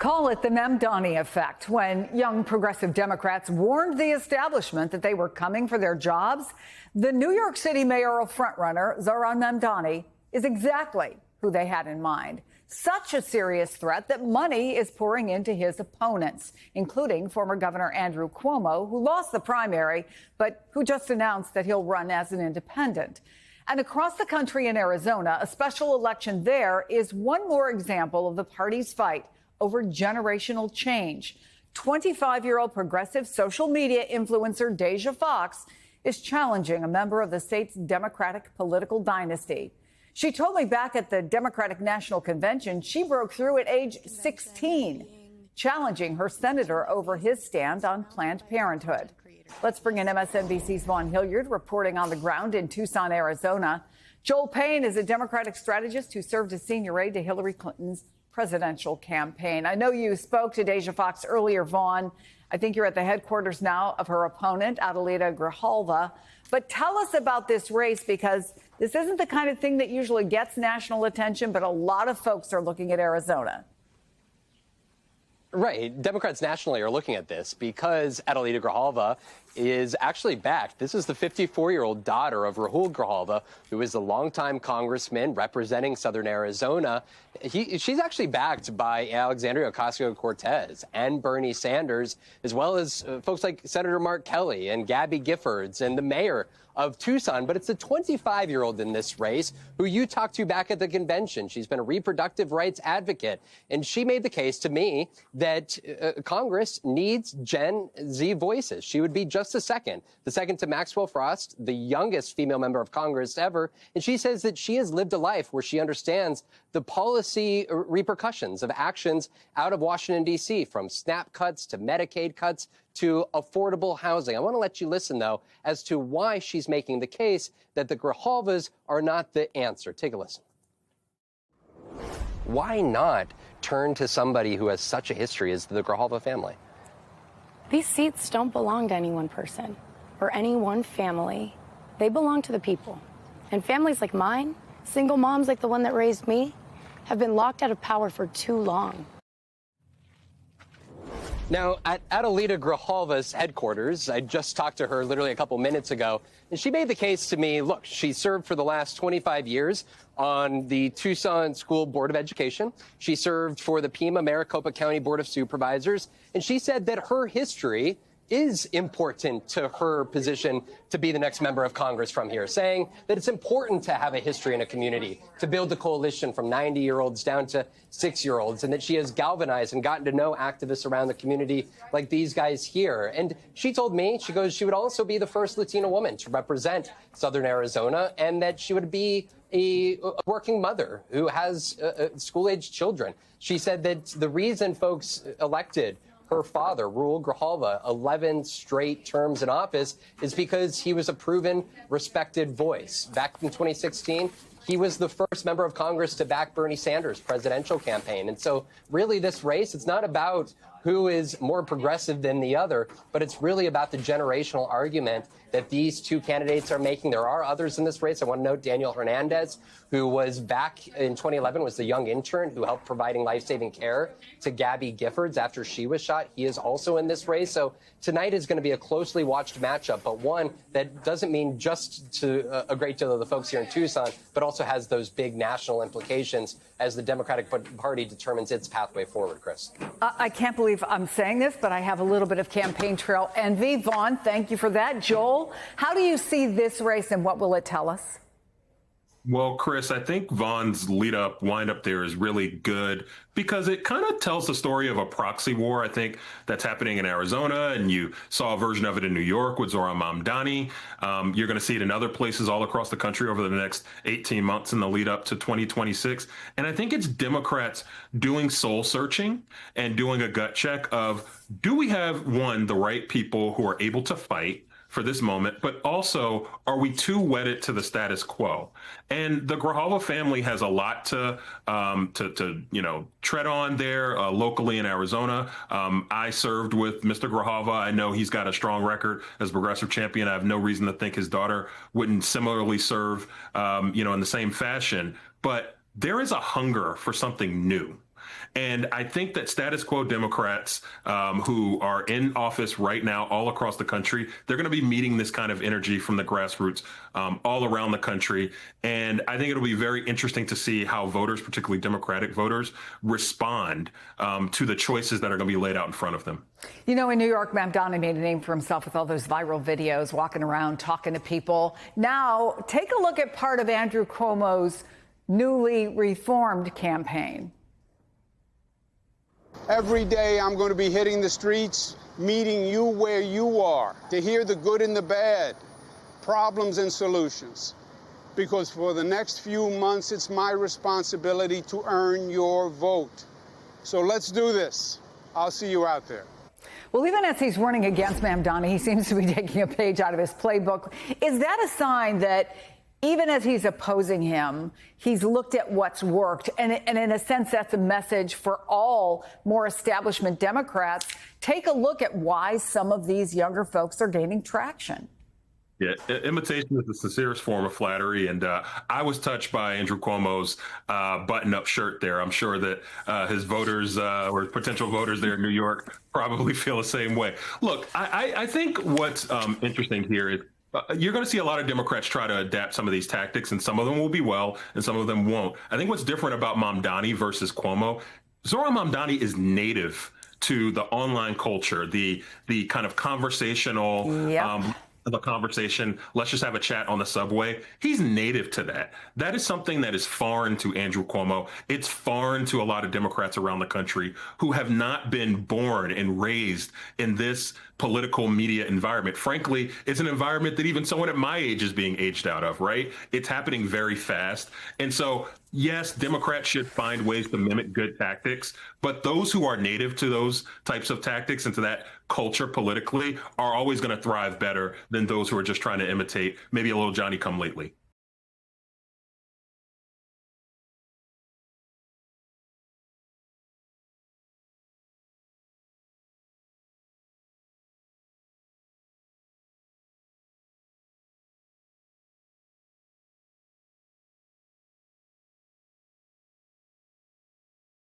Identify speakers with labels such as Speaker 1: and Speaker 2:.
Speaker 1: Call it the Mamdani effect. When young progressive Democrats warned the establishment that they were coming for their jobs, the New York City mayoral frontrunner, Zohran Mamdani, is exactly who they had in mind. Such a serious threat that money is pouring into his opponents, including former Governor Andrew Cuomo, who lost the primary, but who just announced that he'll run as an independent. And across the country in Arizona, a special election there is one more example of the party's fight over generational change. 25-year-old progressive social media influencer Deja Fox is challenging a member of the state's Democratic political dynasty. She told me back at the Democratic National Convention she broke through at age 16, challenging her senator over his stand on Planned Parenthood. Let's bring in MSNBC's Vaughn Hilliard reporting on the ground in Tucson, Arizona. Joel Payne is a Democratic strategist who served as senior aide to Hillary Clinton's presidential campaign. I know you spoke to Deja Fox earlier, Vaughn. I think you're at the headquarters now of her opponent, Adelita Grijalva. But tell us about this race, because this isn't the kind of thing that usually gets national attention, but a lot of folks are looking at Arizona.
Speaker 2: Right. Democrats nationally are looking at this because Adelita Grijalva is actually backed. This is the 54-year-old daughter of Rahul Grijalva, who is a longtime congressman representing Southern Arizona. She's actually backed by Alexandria Ocasio-Cortez and Bernie Sanders, as well as folks like Senator Mark Kelly and Gabby Giffords and the mayor of Tucson. But it's a 25-year-old in this race who you talked to back at the convention. She's been a reproductive rights advocate, and she made the case to me that Congress needs Gen Z voices. She would be just the second to Maxwell Frost, the youngest female member of Congress ever. And she says that she has lived a life where she understands the policy repercussions of actions out of Washington, D.C., from SNAP cuts to Medicaid cuts to affordable housing. I want to let you listen, though, as to why she's making the case that the Grijalvas are not the answer. Take a listen. Why not turn to somebody who has such a history as the Grijalva family?
Speaker 3: These seats don't belong to any one person or any one family. They belong to the people. And families like mine, single moms like the one that raised me, have been locked out of power for too long.
Speaker 2: Now, at Adelita Grijalva's headquarters, I just talked to her literally a couple minutes ago, and she made the case to me, look, she served for the last 25 years on the Tucson School Board of Education. She served for the Pima Maricopa County Board of Supervisors, and she said that her history is important to her position to be the next member of Congress from here, saying that it's important to have a history in a community, to build a coalition from 90-year-olds down to 6-year-olds, and that she has galvanized and gotten to know activists around the community like these guys here. And she told me, she goes, she would also be the first Latina woman to represent Southern Arizona, and that she would be a working mother who has school-aged children. She said that the reason folks elected her father, Rahul Grijalva, 11 straight terms in office, is because he was a proven, respected voice. Back in 2016, he was the first member of Congress to back Bernie Sanders' presidential campaign. And so really this race, it's not about who is more progressive than the other, but it's really about the generational argument that these two candidates are making. There are others in this race. I want to note Daniel Hernandez, who was back in 2011, was the young intern who helped providing life-saving care to Gabby Giffords after she was shot. He is also in this race. So tonight is going to be a closely watched matchup, but one that doesn't mean just to a great deal of the folks here in Tucson, but also has those big national implications as the Democratic Party determines its pathway forward, Chris.
Speaker 1: I can't believe I'm saying this, but I have a little bit of campaign trail envy. Vaughn, thank you for that. Joel, how do you see this race and what will it tell us?
Speaker 4: Well, Chris, I think Vaughn's wind up there is really good because it kind of tells the story of a proxy war, I think, that's happening in Arizona. And you saw a version of it in New York with Zohran Mamdani. You're going to see it in other places all across the country over the next 18 months in the lead up to 2026. And I think it's Democrats doing soul searching and doing a gut check of, do we have, one, the right people who are able to fight for this moment, but also, are we too wedded to the status quo? And the Grijalva family has a lot to tread on there locally in Arizona. I served with Mr. Grijalva. I know he's got a strong record as progressive champion. I have no reason to think his daughter wouldn't similarly serve, in the same fashion. But there is a hunger for something new. And I think that status quo Democrats who are in office right now all across the country, they're going to be meeting this kind of energy from the grassroots all around the country. And I think it'll be very interesting to see how voters, particularly Democratic voters, respond to the choices that are going to be laid out in front of them.
Speaker 1: You know, in New York, Mamdani made a name for himself with all those viral videos, walking around, talking to people. Now, take a look at part of Andrew Cuomo's newly reformed campaign.
Speaker 5: Every day I'm going to be hitting the streets, meeting you where you are, to hear the good and the bad, problems and solutions. Because for the next few months, it's my responsibility to earn your vote. So let's do this. I'll see you out there.
Speaker 1: Well, even as he's running against Mamdani, he seems to be taking a page out of his playbook. Is that a sign that even as he's opposing him, he's looked at what's worked? And in a sense, that's a message for all more establishment Democrats. Take a look at why some of these younger folks are gaining traction.
Speaker 4: Yeah, imitation is the sincerest form of flattery. And I was touched by Andrew Cuomo's button-up shirt there. I'm sure that his voters or potential voters there in New York probably feel the same way. Look, I think what's interesting here is you're going to see a lot of Democrats try to adapt some of these tactics, and some of them will be well, and some of them won't. I think what's different about Mamdani versus Cuomo, Zohran Mamdani is native to the online culture, the kind of conversational, the conversation, let's just have a chat on the subway. He's native to that. That is something that is foreign to Andrew Cuomo. It's foreign to a lot of Democrats around the country who have not been born and raised in this political media environment. Frankly, it's an environment that even someone at my age is being aged out of, right? It's happening very fast. And so, yes, Democrats should find ways to mimic good tactics, but those who are native to those types of tactics and to that culture politically are always going to thrive better than those who are just trying to imitate maybe a little Johnny come lately.